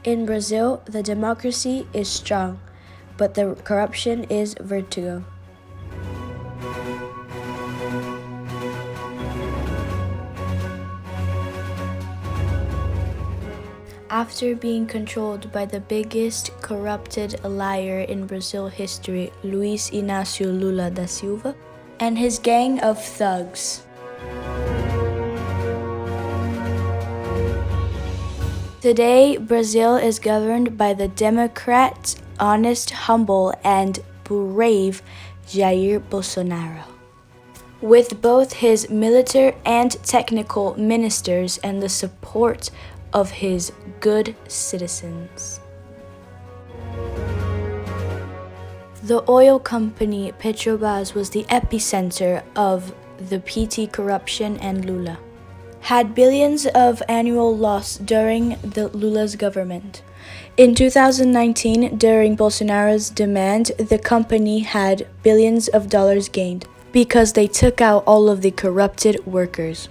In Brazil, the democracy is strong, but the corruption is vertigo. After being controlled by the biggest corrupted liar in Brazil history, Luiz Inácio Lula da Silva, and his gang of thugs. Today, Brazil is governed by the Democrat, honest, humble, and brave Jair Bolsonaro, with both his military and technical ministers and the support of his good citizens. The oil company Petrobras was the epicenter of the PT corruption, and Lula had billions of annual loss during the Lula's government. In 2019, during Bolsonaro's demand, the company had billions of dollars gained because they took out all of the corrupted workers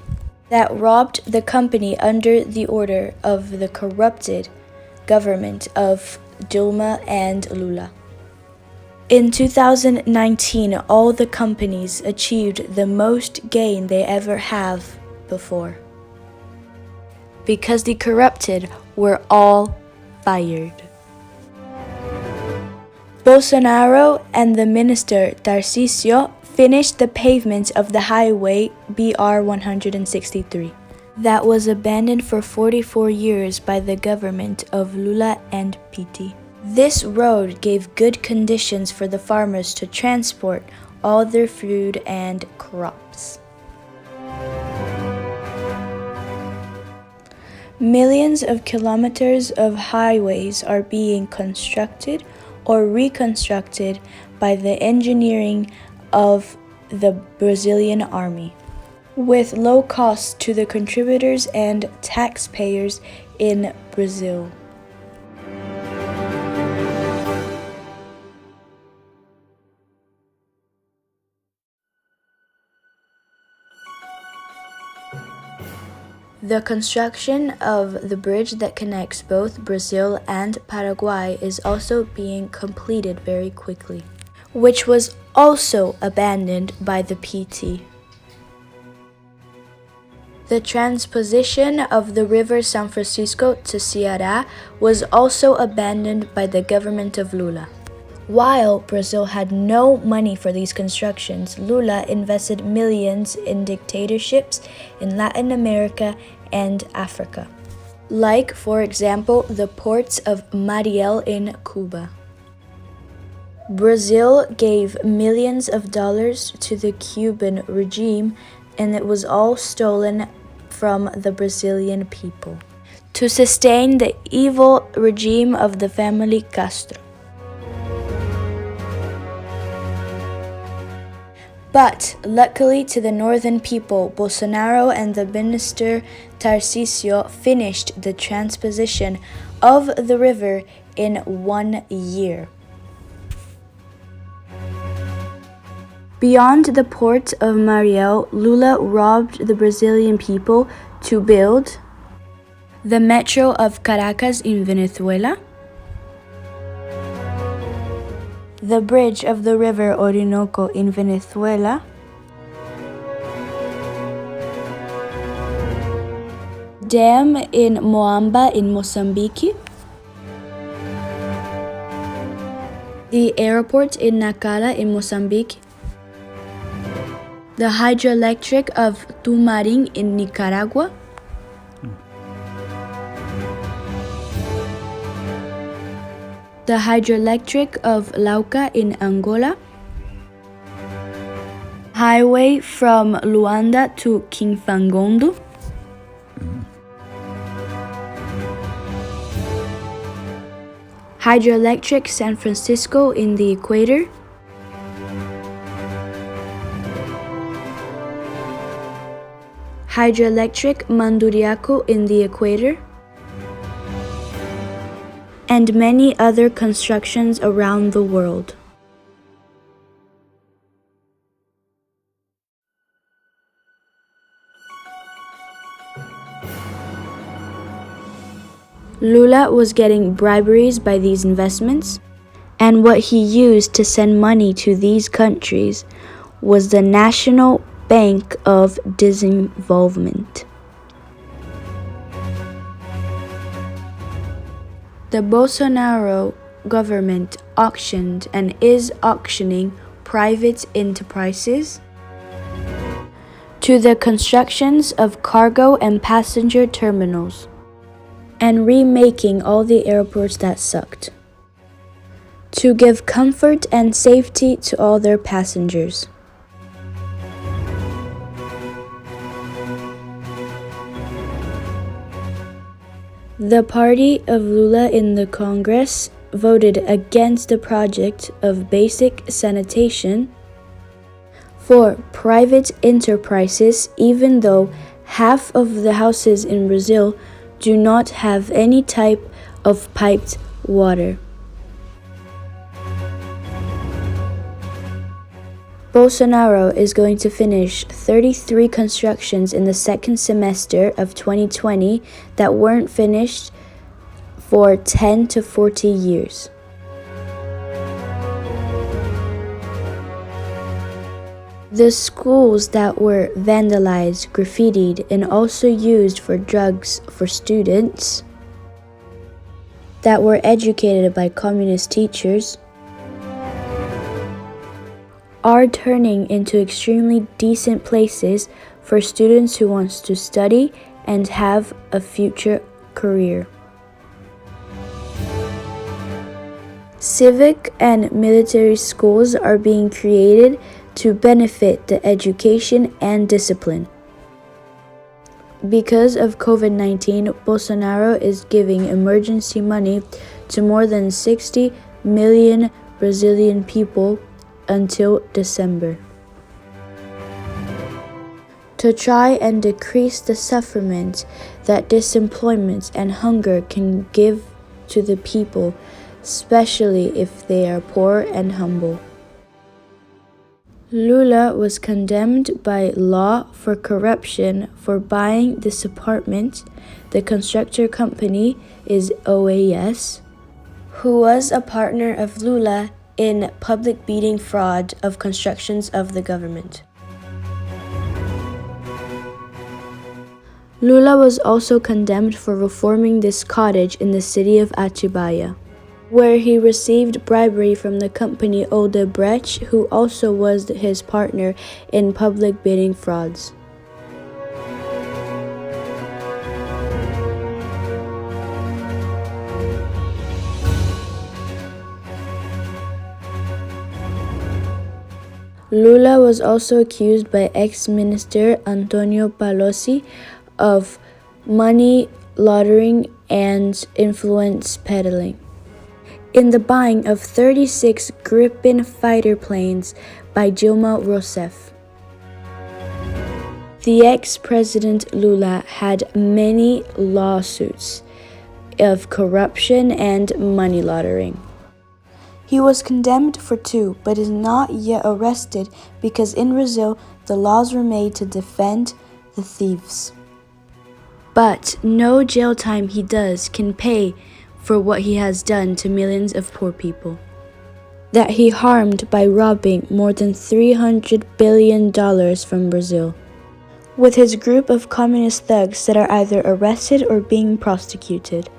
that robbed the company under the order of the corrupted government of Dilma and Lula. In 2019, all the companies achieved the most gain they ever have before, because the corrupted were all fired. Bolsonaro and the minister Tarcísio finished the pavement of the highway BR-163 that was abandoned for 44 years by the government of Lula and PT. This road gave good conditions for the farmers to transport all their food and crops. Millions of kilometers of highways are being constructed or reconstructed by the engineering of the Brazilian army, with low costs to the contributors and taxpayers in Brazil. The construction of the bridge that connects both Brazil and Paraguay is also being completed very quickly, which was also abandoned by the PT. The transposition of the river São Francisco to Ceará was also abandoned by the government of Lula. While Brazil had no money for these constructions, Lula invested millions in dictatorships in Latin America and Africa, like, for example, the ports of Mariel in Cuba. Brazil gave millions of dollars to the Cuban regime, and it was all stolen from the Brazilian people to sustain the evil regime of the family Castro. But luckily to the northern people, Bolsonaro and the minister Tarcísio finished the transposition of the river in 1 year. Beyond the port of Mariel, Lula robbed the Brazilian people to build the metro of Caracas in Venezuela, the bridge of the river Orinoco in Venezuela, dam in Moamba in Mozambique, the airport in Nacala in Mozambique, the hydroelectric of Tumarin in Nicaragua, the hydroelectric of Lauca in Angola, highway from Luanda to Kimfangondo, hydroelectric San Francisco in the equator, hydroelectric Manduriaco in the equator, and many other constructions around the world. Lula was getting briberies by these investments, and what he used to send money to these countries was the National Bank of Disinvolvement. The Bolsonaro government auctioned and is auctioning private enterprises to the constructions of cargo and passenger terminals, and remaking all the airports that sucked, to give comfort and safety to all their passengers. The party of Lula in the Congress voted against the project of basic sanitation for private enterprises, even though half of the houses in Brazil do not have any type of piped water. Bolsonaro is going to finish 33 constructions in the second semester of 2020 that weren't finished for 10 to 40 years. The schools that were vandalized, graffitied, and also used for drugs for students that were educated by communist teachers are turning into extremely decent places for students who want to study and have a future career. Civic and military schools are being created to benefit the education and discipline. Because of COVID-19, Bolsonaro is giving emergency money to more than 60 million Brazilian people until December, to try and decrease the suffering that disemployment and hunger can give to the people, especially if they are poor and humble. Lula was condemned by law for corruption for buying this apartment. The constructor company is OAS, who was a partner of Lula in public bidding fraud of constructions of the government. Lula was also condemned for reforming this cottage in the city of Atibaia, where he received bribery from the company Odebrecht, who also was his partner in public bidding frauds. Lula was also accused by ex-minister Antonio Palocci of money laundering and influence peddling in the buying of 36 Gripen fighter planes by Dilma Rousseff. The ex-president Lula had many lawsuits of corruption and money laundering. He was condemned for 2, but is not yet arrested because in Brazil the laws were made to defend the thieves. But no jail time he does can pay for what he has done to millions of poor people that he harmed by robbing more than $300 billion from Brazil, with his group of communist thugs that are either arrested or being prosecuted.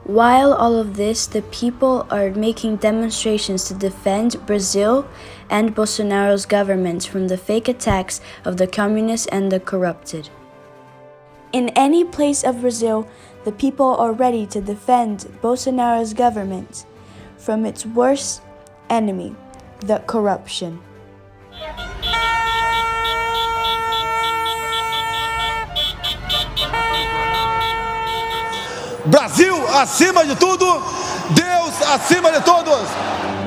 While all of this, the people are making demonstrations to defend Brazil and Bolsonaro's government from the fake attacks of the communists and the corrupted. In any place of Brazil, the people are ready to defend Bolsonaro's government from its worst enemy, the corruption. Brasil acima de tudo, Deus acima de todos.